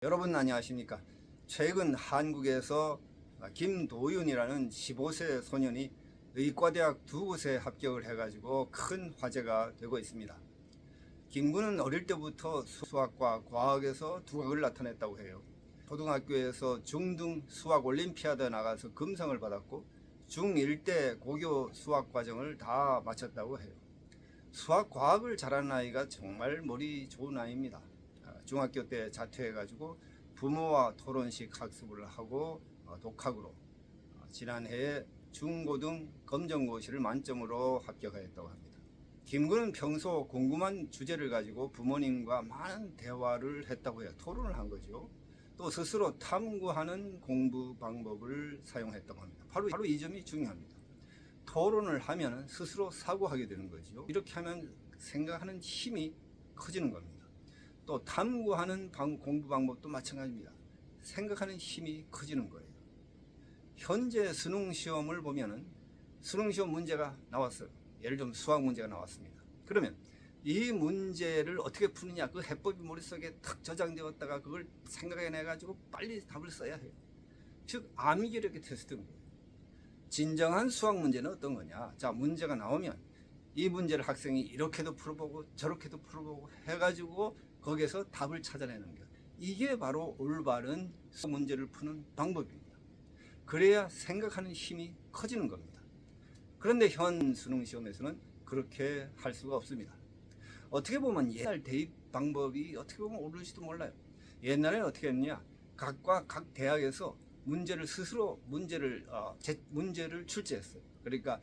여러분 안녕하십니까? 최근 한국에서 김도윤이라는 15세 소년이 의과대학 두 곳에 합격을 해가지고 큰 화제가 되고 있습니다. 김군은 어릴 때부터 수학과 과학에서 두각을 나타냈다고 해요. 초등학교에서 중등 수학 올림피아드에 나가서 금상을 받았고 중1 때 고교 수학 과정을 다 마쳤다고 해요. 수학 과학을 잘하는 아이가 정말 머리 좋은 아이입니다. 중학교 때 자퇴해가지고 부모와 토론식 학습을 하고 독학으로 지난해에 중고등 검정고시를 만점으로 합격하였다고 합니다. 김군은 평소 궁금한 주제를 가지고 부모님과 많은 대화를 했다고 해요. 토론을 한 거죠. 또 스스로 탐구하는 공부 방법을 사용했다고 합니다. 바로 이 점이 중요합니다. 토론을 하면 스스로 사고하게 되는 거죠. 이렇게 하면 생각하는 힘이 커지는 겁니다. 또 탐구하는 공부 방법도 마찬가지입니다. 생각하는 힘이 커지는 거예요. 현재 수능시험을 보면은 수능시험 문제가 나왔어요. 예를 들면 수학 문제가 나왔습니다. 그러면 이 문제를 어떻게 푸느냐, 그 해법이 머릿속에 탁 저장되었다가 그걸 생각해내가지고 빨리 답을 써야 해요. 즉 암기력의 테스트인 거예요. 진정한 수학 문제는 어떤 거냐? 자, 문제가 나오면 이 문제를 학생이 이렇게도 풀어보고 저렇게도 풀어보고 해가지고 거기에서 답을 찾아내는 거예요. 이게 바로 올바른 수학 문제를 푸는 방법입니다. 그래야 생각하는 힘이 커지는 겁니다. 그런데 현 수능 시험에서는 그렇게 할 수가 없습니다. 어떻게 보면 옛날 대입 방법이 어떻게 보면 옳을지도 몰라요. 옛날에는 어떻게 했느냐? 각 대학에서 문제를 스스로 문제를 출제했어요. 그러니까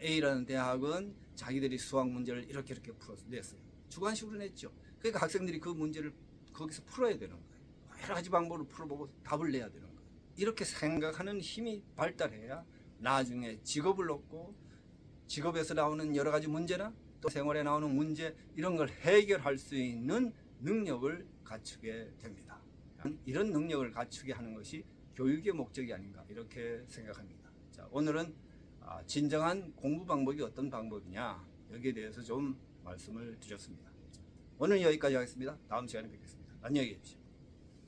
A라는 대학은 자기들이 수학 문제를 이렇게 풀어서 냈어요. 주관식으로 냈죠. 그러니까 학생들이 그 문제를 거기서 풀어야 되는 거예요. 여러 가지 방법으로 풀어보고 답을 내야 되는 거예요. 이렇게 생각하는 힘이 발달해야 나중에 직업을 얻고 직업에서 나오는 여러 가지 문제나 또 생활에 나오는 문제 이런 걸 해결할 수 있는 능력을 갖추게 됩니다. 이런 능력을 갖추게 하는 것이 교육의 목적이 아닌가 이렇게 생각합니다. 자, 오늘은 진정한 공부 방법이 어떤 방법이냐 여기에 대해서 좀 말씀을 드렸습니다. 오늘 여기까지 하겠습니다. 다음 시간에 뵙겠습니다. 안녕히 계십시오.